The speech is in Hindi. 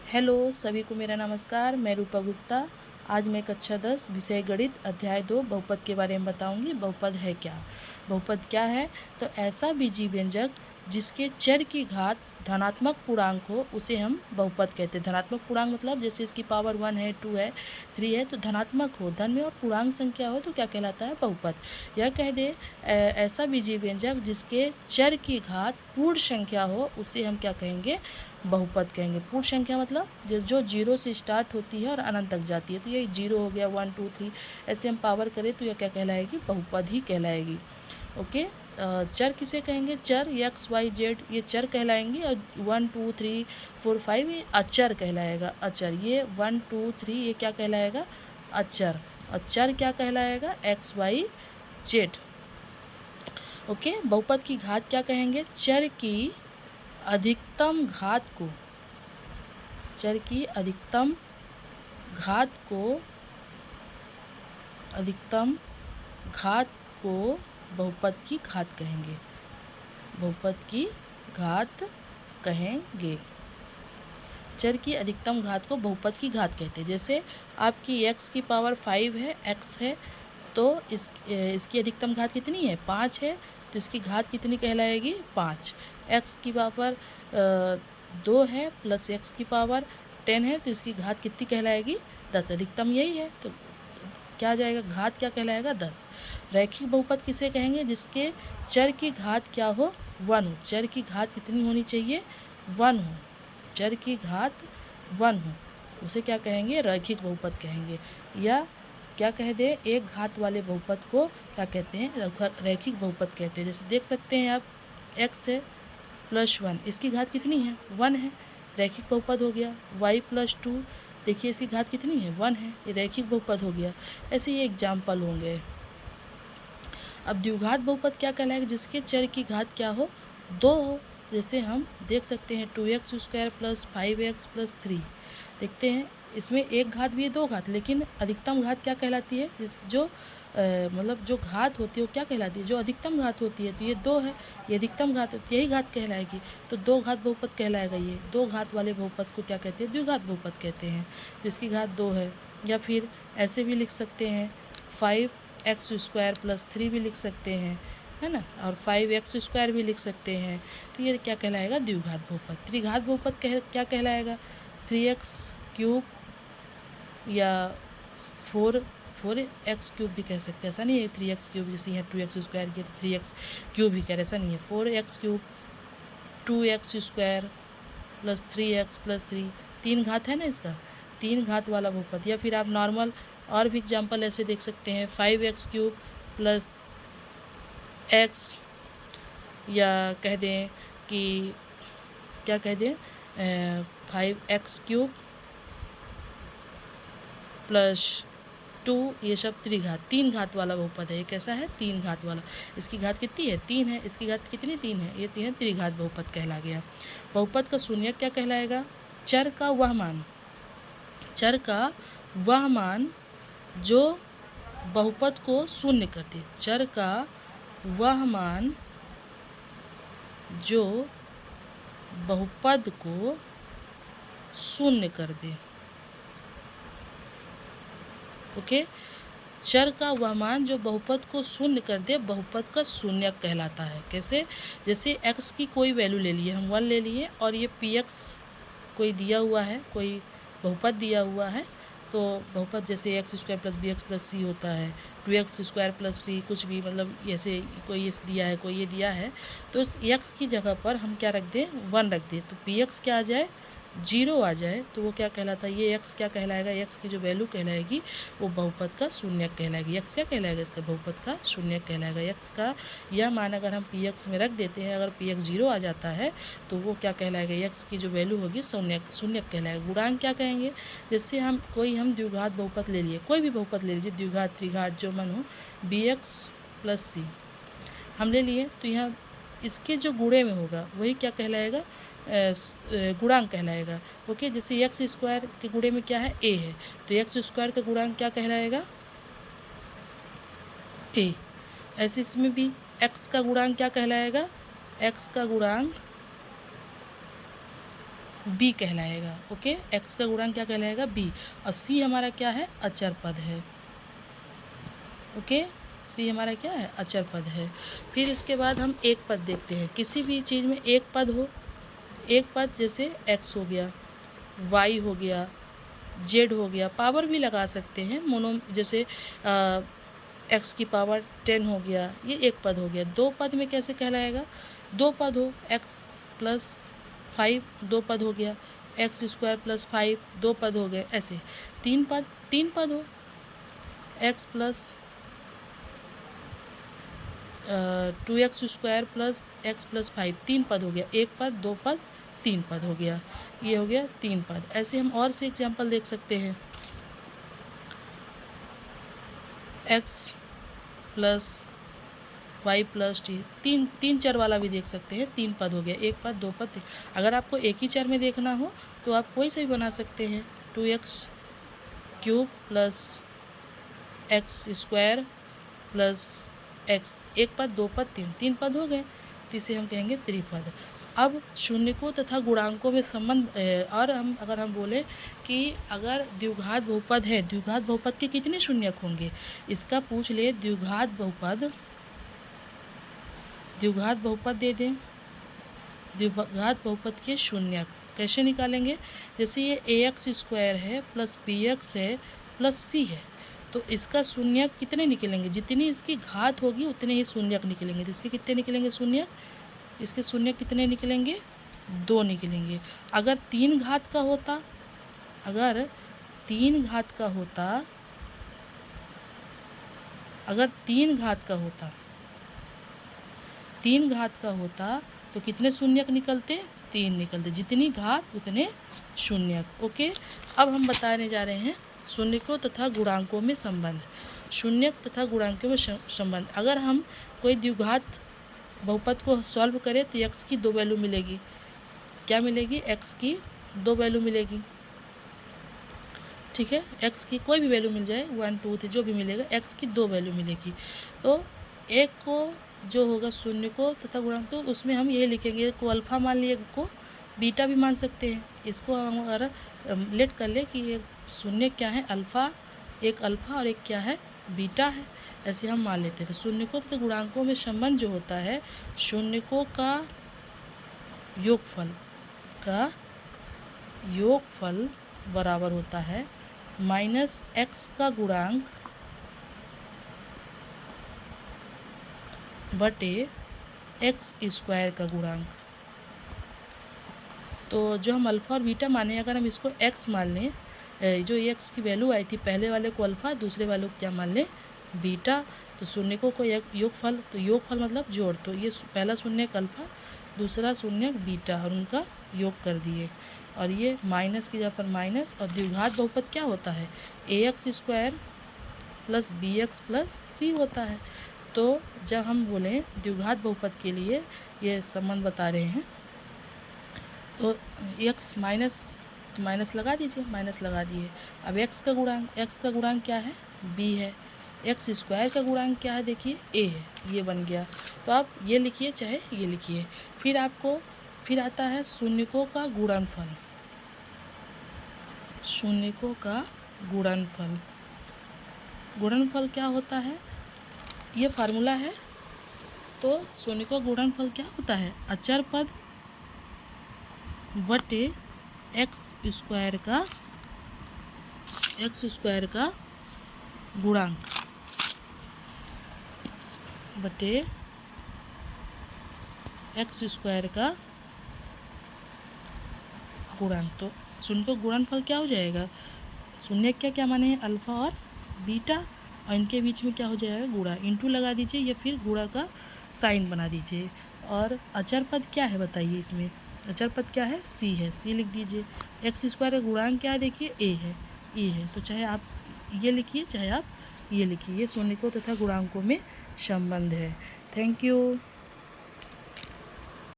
हेलो सभी को मेरा नमस्कार। मैं रूपा गुप्ता। आज मैं कक्षा 10 विषय गणित अध्याय 2 बहुपद के बारे में बताऊंगी। बहुपद है क्या? बहुपद क्या है? तो ऐसा बीजीय व्यंजक जिसके चर की घात धनात्मक पूर्णांक हो उसे हम बहुपद कहते हैं। धनात्मक पूर्णांक मतलब जैसे इसकी पावर 1 है, 2 है, 3 है, तो धनात्मक हो, धन में और पूर्णांक संख्या हो तो क्या कहलाता है? बहुपद। यह कह दे ऐसा बीजीय व्यंजक जिसके चर की घात पूर्ण संख्या हो उसे हम क्या कहेंगे? बहुपद कहेंगे। पूर्ण संख्या मतलब जो जीरो से स्टार्ट होती है और अनंत तक जाती है। तो ये जीरो हो गया, 1 2 3, ऐसे हम पावर करें तो यह क्या कहलाएगी? बहुपद ही कहलाएगी। ओके। चर किसे कहेंगे? चर एक्स वाई जेड ये चर कहलाएंगे, और 1 2 3 4 5 ये अचर कहलाएगा। अचर ये 1 2 3 ये क्या कहलाएगा? अचर। और चर क्या कहलाएगा? X y z. ओके। बहुपद की घात क्या कहेंगे? चर की अधिकतम घात को, चर की अधिकतम घात को, अधिकतम घात को बहुपद की घात कहेंगे। बहुपद की घात कहेंगे। चर की अधिकतम घात को बहुपद की घात कहते हैं। जैसे आपकी x की पावर 5 है, x है, तो इसकी अधिकतम घात कितनी है? 5 है, तो इसकी घात कितनी कहलाएगी? 5। x की पावर 2 है प्लस x की पावर 10 है, तो इसकी घात कितनी कहलाएगी? 10। अधिकतम यही है, तो क्या आ जाएगा? घात क्या कहलाएगा? 10। रैखिक बहुपद किसे कहेंगे? जिसके चर की घात क्या हो? 1 हो। चर की घात कितनी होनी चाहिए? 1 हो। चर की घात 1 हो, उसे क्या कहेंगे? रैखिक बहुपद कहेंगे। या क्या कह दे, एक घात वाले बहुपद को क्या कहते हैं? रैखिक बहुपद कहते हैं। जैसे देख सकते हैं आप, x है प्लस 1, इसकी घात कितनी है? 1 है, रैखिक बहुपद हो गया। y प्लस 2, देखिए इसकी घात कितनी है? 1 है, ये रैखिक बहुपद हो गया। ऐसे ये एग्जाम्पल होंगे। अब द्विघात बहुपद क्या कहलाएगा? जिसके चर की घात क्या हो? 2 हो। जैसे हम देख सकते हैं 2x² प्लस 5x प्लस 3। देखते हैं इसमें एक घात भी है, दो घात, लेकिन अधिकतम घात क्या कहलाती है? जो मतलब जो घात होती है वो क्या कहलाती है? जो अधिकतम घात होती है। तो ये 2 है, ये अधिकतम घात होती है, यही घात कहलाएगी। तो दो घात बहुपद कहलाएगा। ये दो घात वाले बहुपद को क्या कहते हैं? द्विघात बहुपद कहते हैं। तो इसकी घात 2 है। या फिर ऐसे भी लिख सकते हैं, 5x² प्लस 3 भी लिख सकते हैं, है ना, और 5x² भी लिख सकते हैं। तो ये क्या कहलाएगा? द्विघात बहुपद। त्रिघात बहुपद क्या कहलाएगा? 3x³ या 4x³ भी कह सकते हैं। ऐसा नहीं है 3x³ जैसे यहाँ 2x² किया तो 3x³ भी कह रहे, ऐसा नहीं है। 4x³ 2x² plus 3x plus 3, 3 घात है ना इसका, 3 घात वाला बहुपद। या फिर आप नॉर्मल और भी एग्जाम्पल ऐसे देख सकते हैं, 5x³ प्लस x, या कह दें कि क्या कह दें, 5x³ प्लस 2, ये सब त्रिघात, 3 घात वाला बहुपद है। ये कैसा है? 3 घात वाला। इसकी घात कितनी है? 3 है। इसकी घात कितनी? 3 है। ये 3 है, त्रिघात बहुपद कहला गया। बहुपद का शून्यक क्या कहलाएगा? चर का वह मान, चर का वह मान जो बहुपद को शून्य कर दे। चर का वह मान जो बहुपद को शून्य कर दे। ओके। चर का वह मान जो बहुपद को शून्य कर दे बहुपद का शून्यक कहलाता है। कैसे? जैसे x की कोई वैल्यू ले लिए, हम 1 ले लिए, और ये px कोई दिया हुआ है, कोई बहुपद दिया हुआ है। तो बहुपद जैसे x² plus bx plus c होता है, 2x² प्लस c, कुछ भी, मतलब ऐसे कोई ये दिया है, कोई ये दिया है, तो इस x की जगह पर हम क्या रख दें? 1 रख दें, तो px क्या आ जाए? 0 आ जाए। तो वो क्या कहलाता है? ये x क्या कहलाएगा? x की जो वैल्यू कहलाएगी वो बहुपद का शून्यक कहलाएगी। x क्या कहलाएगा? इसका बहुपद का शून्यक कहलाएगा। x का यह मान अगर हम px में रख देते हैं, अगर px 0 आ जाता है तो वो क्या कहलाएगा? x की जो वैल्यू होगी शून्यक कहलाएगा। गुणांक क्या कहेंगे? जैसे हम द्विघात बहुपद ले लिए, कोई भी बहुपद ले लीजिए, द्विघात त्रिघात जो मन हो, bx प्लस c हम ले लिए, तो यहाँ इसके जो गुणे में होगा वही क्या कहलाएगा? गुणांक कहलाएगा। ओके। जैसे x² के गुणे में क्या है? a है, तो x² का गुणांक क्या कहलाएगा? a। ऐसे इसमें भी x का गुणांक क्या कहलाएगा? x का गुणांक बी कहलाएगा। ओके, एक्स का गुणांक क्या कहलाएगा? बी। और सी हमारा क्या है? अचर पद है। ओके, सी हमारा क्या है? अचर पद है। फिर इसके बाद हम एक पद देखते हैं। किसी भी चीज़ में एक पद हो, एक पद जैसे एक्स हो गया, वाई हो गया, जेड हो गया, पावर भी लगा सकते हैं मोनो, जैसे एक्स की पावर 10 हो गया, ये एक पद हो गया। दो पद में कैसे कहलाएगा? दो पद हो, एक्स प्लस 5 दो पद हो गया, एक्स स्क्वायर प्लस 5 दो पद हो गए। ऐसे तीन पद हो, x plus 2x square plus x plus 5 तीन पद हो गया। एक पद, दो पद, तीन पद हो गया। ये हो गया तीन पद। ऐसे हम और से एग्जाम्पल देख सकते हैं। x plus y plus t, तीन चर वाला भी देख सकते हैं। तीन पद हो गया, एक पद, दो पद, तीन। अगर आपको एक ही चर में देखना हो तो आप कोई से भी बना सकते हैं। 2x cube plus x square plus x, एक पद, दो पद, तीन पद हो गए, तो इसे हम कहेंगे त्रिपद। अब शून्यकों तथा गुणांकों में संबंध, और अगर हम बोले कि अगर द्विघात बहुपद है, द्विघात बहुपद के कितने शून्यक होंगे, इसका पूछ ले। द्विघात बहुपद दे दें। द्विघात बहुपद के शून्यक कैसे निकालेंगे? जैसे ये ax स्क्वायर है प्लस bx है प्लस c है, तो इसका शून्यक कितने निकलेंगे? जितनी इसकी घात होगी उतने ही शून्यक निकलेंगे। तो इसके कितने निकलेंगे शून्यक? इसके शून्यक कितने निकलेंगे? दो निकलेंगे। अगर तीन घात का होता, अगर तीन घात का होता तो कितने शून्यक निकलते? तीन निकलते। जितनी घात उतने शून्यक। ओके, अब हम बताने जा रहे हैं शून्यकों तथा गुणांकों में संबंध। शून्यक तथा गुणांकों में संबंध। अगर हम कोई द्विघात बहुपद को सॉल्व करें तो x की दो वैल्यू मिलेगी। क्या मिलेगी? x की दो वैल्यू मिलेगी। ठीक है, x की कोई भी वैल्यू मिल जाए, 1 2 3 जो भी मिलेगा, x की दो वैल्यू मिलेगी। तो एक को जो होगा शून्य को तथा गुणांक, तो उसमें हम ये लिखेंगे, एक को अल्फ़ा मान लिए, एक को बीटा भी मान सकते हैं। इसको हम अगर लेट कर ले कि ये शून्य क्या है? अल्फ़ा, एक अल्फ़ा और एक क्या है? बीटा है। ऐसे हम मान लेते हैं। तो शून्यकों तथा गुणांकों में संबंध जो होता है, शून्यकों का योगफल बराबर होता है माइनस x का गुणांक बटे एक्स स्क्वायर का गुणांक। तो जो हम अल्फ़ा और बीटा माने, अगर हम इसको x मान लें, जो x की वैल्यू आई थी, पहले वाले को अल्फ़ा, दूसरे वाले को क्या मान लें? बीटा। तो शून्यकों को योगफल, तो योगफल मतलब जोड़। तो ये पहला शून्यक अल्फ़ा, दूसरा शून्यक बीटा, और उनका योग कर दिए। और ये माइनस की जगह पर माइनस। और द्विघात बहुपद क्या होता है? ax square plus bx plus c होता है। तो जब हम बोलें द्विघात बहुपद के लिए ये संबंध बता रहे हैं, तो x माइनस लगा दीजिए, माइनस लगा दिए। अब x का गुणांक क्या है? b है। एक्स स्क्वायर का गुणांक क्या है? देखिए a है। ये बन गया। तो आप ये लिखिए चाहे ये लिखिए। फिर आता है शून्यकों का गुणनफल। शून्यकों का गुणनफल क्या होता है? ये फार्मूला है। तो शून्यकों का गुणनफल क्या होता है? अचर पद बटे एक्स स्क्वायर का गुणांक बटे एक्स स्क्वायर का गुणांक। तो शून्य का गुणनफल क्या हो जाएगा? शून्य क्या माने हैं? अल्फ़ा और बीटा, और इनके बीच में क्या हो जाएगा? गुणा। इंटू लगा दीजिए या फिर गुणा का साइन बना दीजिए। और अचर पद क्या है बताइए? इसमें अचर पद क्या है? c है। c लिख दीजिए। एक्स स्क्वायर का गुणांक क्या है? देखिए a है, e है। तो चाहे आप ये लिखिए चाहे आप ये लिखिए। ये शून्यकों तथा गुणांकों में संबंध है। Thank you.